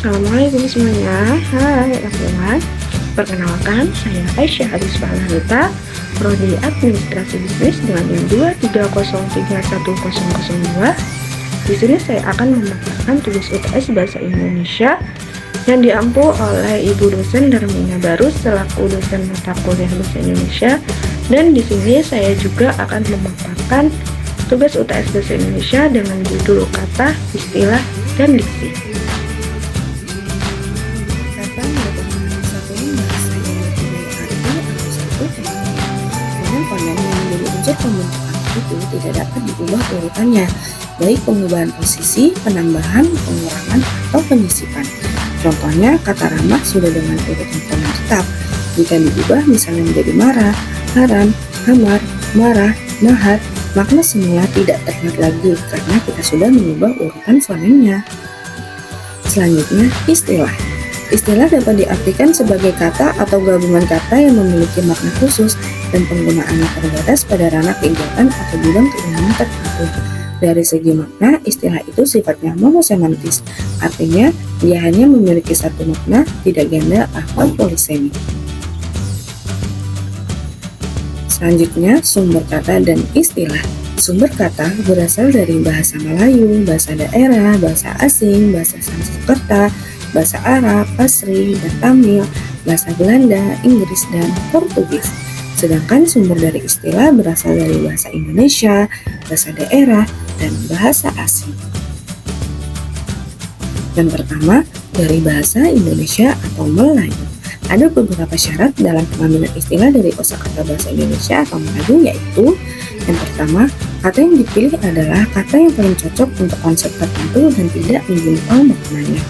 Assalamualaikum semuanya. Hai everyone. Perkenalkan, saya Aisyah Aris Fahlahita, Prodi Administrasi Bisnis dengan NIM 2303002. Di sini saya akan memaparkan tugas UTS Bahasa Indonesia yang diampu oleh Ibu dosen Darmina Barus selaku dosen mata kuliah Bahasa Indonesia. Dan di sini saya juga akan memaparkan tugas UTS Bahasa Indonesia dengan judul kata, istilah, dan diksi. Kata merupakan kesatuan bahasa yang mempunyai arti atau satu kata. Fonem-fonem yang menjadi unsur pembentukan itu tidak dapat diubah urutannya, baik pengubahan posisi, penambahan, pengurangan, atau penyisipan. Contohnya, kata ramah sudah dengan urutan fonem tetap. Jika diubah misalnya menjadi marah, haram, hamar, marah, mahat, makna semula tidak terlihat lagi karena kita sudah mengubah urutan fonemnya. Selanjutnya, istilah. Istilah dapat diartikan sebagai kata atau gabungan kata yang memiliki makna khusus dan penggunaannya terbatas pada ranah kegiatan atau bidang keilmuan tertentu. Dari segi makna, istilah itu sifatnya monosemantis, artinya dia hanya memiliki satu makna, tidak ganda atau polisemik. Selanjutnya, sumber kata dan istilah. Sumber kata berasal dari bahasa Melayu, bahasa daerah, bahasa asing, bahasa Sanskerta, bahasa Arab, Pasri, dan Tamil, bahasa Belanda, Inggris, dan Portugis. Sedangkan sumber dari istilah berasal dari bahasa Indonesia, bahasa daerah, dan bahasa asing. Yang pertama, dari bahasa Indonesia atau Melayu. Ada beberapa syarat dalam pengambilan istilah dari kosakata bahasa Indonesia atau Melayu, yaitu yang pertama, kata yang dipilih adalah kata yang paling cocok untuk konsep tertentu dan tidak menyimpang maknanya.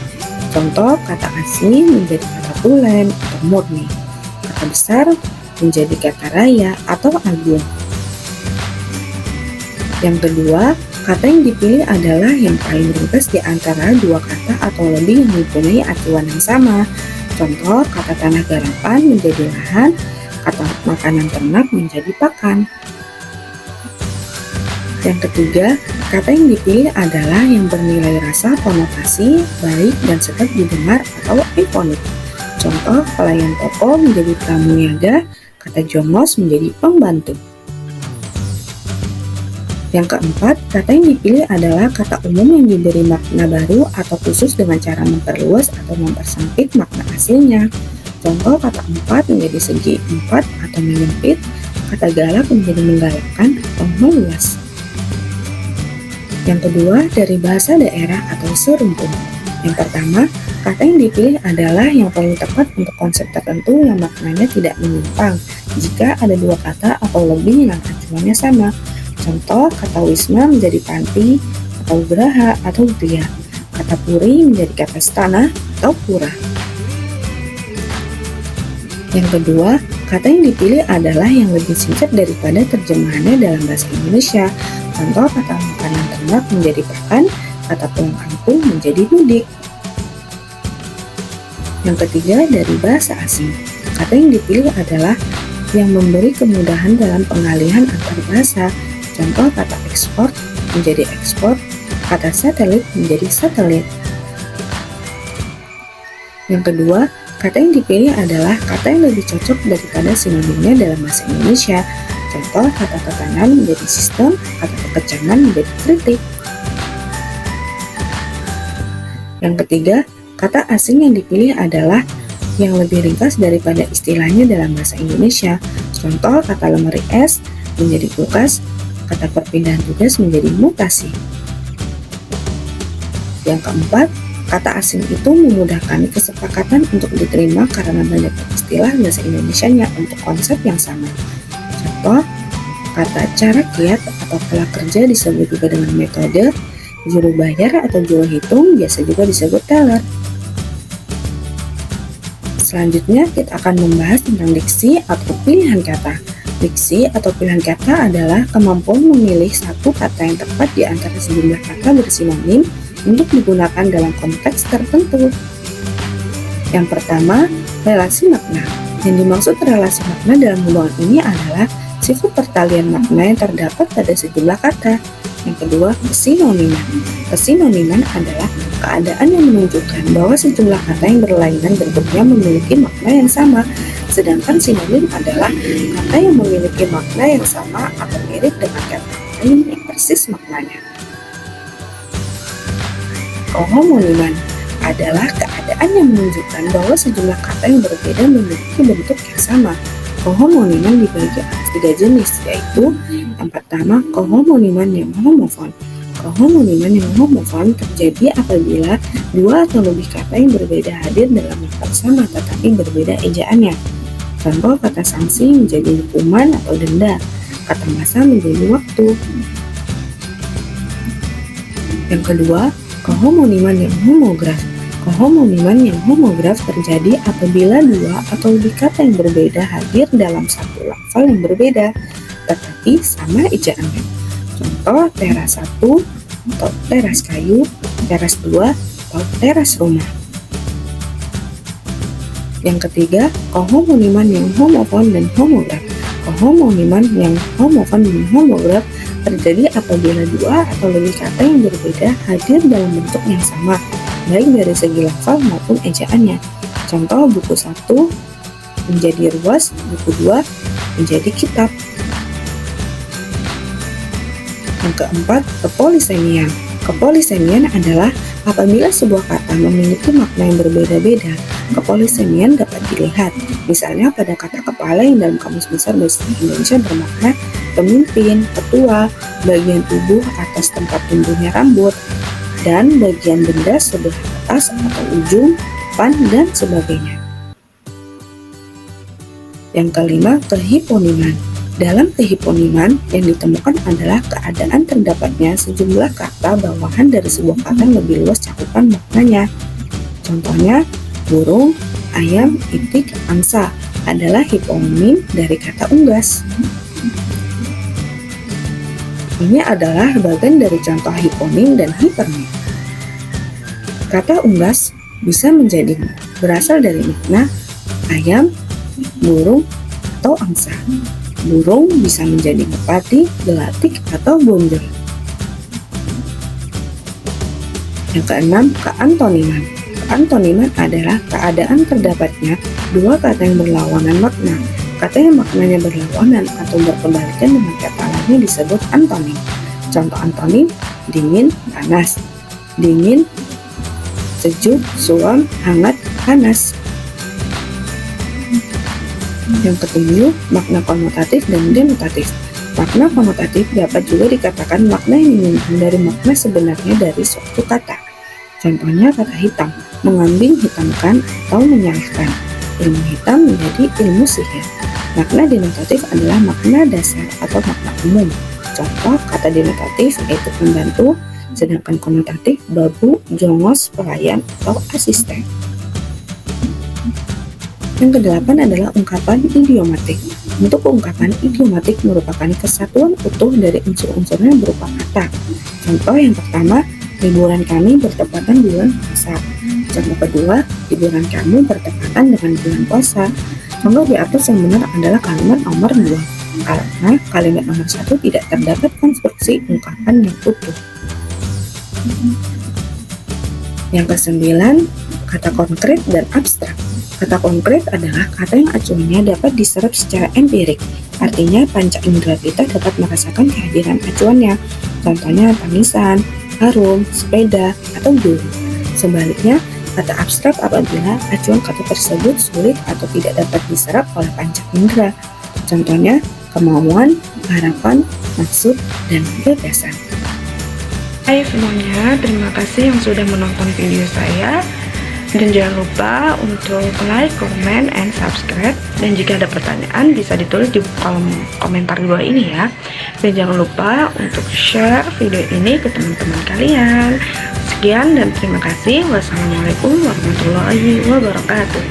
Contoh, kata asli menjadi kata tulen atau murni, kata besar menjadi kata raya atau agung. Yang kedua, kata yang dipilih adalah yang paling ringkas di antara dua kata atau lebih yang mempunyai acuan yang sama. Contoh, kata tanah garapan menjadi lahan, kata makanan ternak menjadi pakan. Yang ketiga, kata yang dipilih adalah yang bernilai rasa konotasi, baik dan sedap didengar atau eufonik. Contoh, pelayan toko menjadi pramuniaga, kata jongos menjadi pembantu. Yang keempat, kata yang dipilih adalah kata umum yang diberi makna baru atau khusus dengan cara memperluas atau mempersempit makna aslinya. Contoh, kata empat menjadi segi empat atau menyempit, kata galak menjadi menggalakkan atau meluas. Yang kedua, dari bahasa daerah atau serumpun. Yang pertama, kata yang dipilih adalah yang paling tepat untuk konsep tertentu yang maknanya tidak menyimpang jika ada dua kata atau lebih yang acuannya sama. Contoh, kata wisma menjadi panti atau geraha atau gria. Kata puri menjadi kata stana atau pura. Yang kedua, kata yang dipilih adalah yang lebih singkat daripada terjemahannya dalam bahasa Indonesia. Contoh, kata makanan ternak menjadi pakan, kata pulang kampung menjadi mudik. Yang ketiga, dari bahasa asing. Kata yang dipilih adalah yang memberi kemudahan dalam pengalihan antar bahasa. Contoh, kata ekspor menjadi ekspor, kata satelit menjadi satelit. Yang kedua, kata yang dipilih adalah kata yang lebih cocok daripada sinonimnya dalam bahasa Indonesia. Contoh, kata tekanan menjadi sistem, kata kekencangan menjadi kritik. Yang ketiga, kata asing yang dipilih adalah yang lebih ringkas daripada istilahnya dalam bahasa Indonesia. Contoh, kata lemari es menjadi kulkas, kata perpindahan tugas menjadi mutasi. Yang keempat, kata asing itu memudahkan kesepakatan untuk diterima karena banyak istilah bahasa Indonesianya untuk konsep yang sama. Contoh, kata cara kiat atau pola kerja disebut juga dengan metode, juru bayar atau juru hitung biasa juga disebut teller. Selanjutnya, kita akan membahas tentang diksi atau pilihan kata. Diksi atau pilihan kata adalah kemampuan memilih satu kata yang tepat di antara sejumlah kata bersinonim untuk digunakan dalam konteks tertentu. Yang pertama, relasi makna. Yang dimaksud relasi makna dalam hubungan ini adalah sifat pertalian makna yang terdapat pada sejumlah kata. Yang kedua, kesinoniman. Kesinoniman adalah keadaan yang menunjukkan bahwa sejumlah kata yang berlainan bentuknya memiliki makna yang sama. Sedangkan sinonim adalah kata yang memiliki makna yang sama atau mirip dengan kata lain yang persis maknanya. Kohomoniman adalah keadaan yang menunjukkan bahwa sejumlah kata yang berbeda memiliki bentuk yang sama. Kohomoniman dibagi atas 3 jenis, yaitu yang pertama, kohomoniman yang homofon. Kohomoniman yang homofon terjadi apabila 2 atau lebih kata yang berbeda hadir dalam lafaz sama tetapi berbeda ejaannya. Contoh kata sanksi menjadi hukuman atau denda, kata masa menjadi waktu. Yang kedua, kohomoniman yang homograf. Kohomoniman yang homograf terjadi apabila 2 atau lebih kata yang berbeda hadir dalam satu lafal yang berbeda, tetapi sama ejaannya. Contoh teras 1 atau teras kayu, teras 2 atau teras rumah. Yang ketiga, kohomoniman yang homofon dan homograf. Kohomoniman yang homofon dan homograf terjadi apabila 2 atau lebih kata yang berbeda hadir dalam bentuk yang sama, baik dari segi lafal maupun ejaannya. Contoh buku 1 menjadi ruas, buku 2 menjadi kitab. Yang keempat, kepolisemian. Kepolisemian adalah apabila sebuah kata memiliki makna yang berbeda-beda. Kepolisemian dapat dilihat misalnya pada kata kepala yang dalam Kamus Besar Bahasa Indonesia bermakna pemimpin, ketua, bagian tubuh atas tempat tumbuhnya rambut, dan bagian benda sebelah atas atau ujung, depan, dan sebagainya. Yang kelima, kehiponiman. Dalam kehiponiman, yang ditemukan adalah keadaan terdapatnya sejumlah kata bawahan dari sebuah kata yang lebih luas cakupan maknanya. Contohnya, burung, ayam, itik, angsa adalah hiponim dari kata unggas. Ini adalah bagian dari contoh hiponim dan hipernim. Kata unggas bisa menjadi berasal dari makna ayam, burung, atau angsa. Burung bisa menjadi merpati, gelatik, atau bonjol. Yang keenam, keantoniman. Keantoniman adalah keadaan terdapatnya 2 kata yang berlawanan makna. Kata yang maknanya berlawanan atau berkebalikan dengan kata lainnya disebut antonim. Contoh antonim, dingin, panas. Dingin, sejuk, suam, hangat, panas. Yang ketujuh, makna konotatif dan denotatif. Makna konotatif dapat juga dikatakan makna yang diinginkan dari makna sebenarnya dari suatu kata. Contohnya kata hitam, mengambing hitamkan atau menyalahkan. Ilmu hitam menjadi ilmu sihir. Makna denotatif adalah makna dasar atau makna umum. Contoh kata denotatif yaitu pembantu, sedangkan konotatif babu, jongos, pelayan, atau asisten. Yang kedelapan adalah ungkapan idiomatik. Untuk ungkapan idiomatik merupakan kesatuan utuh dari unsur-unsurnya berupa kata. Contoh yang pertama, liburan kami bertepatan bulan puasa. Contoh kedua, liburan kamu bertepatan dengan bulan puasa. Contoh di atas yang benar adalah kalimat nomor 2, karena kalimat nomor 1 tidak terdapat konstruksi ungkapan yang utuh. Yang kesembilan, kata konkret dan abstrak. Kata konkret adalah kata yang acuannya dapat diserap secara empirik. Artinya panca indera kita dapat merasakan kehadiran acuannya. Contohnya tangisan, harum, sepeda, atau guru. Sebaliknya, kata abstrak apabila acuan kata tersebut sulit atau tidak dapat diserap oleh panca indera. Contohnya kemauan, harapan, maksud, dan gagasan. Hai semuanya, terima kasih yang sudah menonton video saya. Dan jangan lupa untuk like, comment, and subscribe. Dan jika ada pertanyaan bisa ditulis di kolom komentar di bawah ini ya. Dan jangan lupa untuk share video ini ke teman-teman kalian. Sekian dan terima kasih. Wassalamualaikum warahmatullahi wabarakatuh.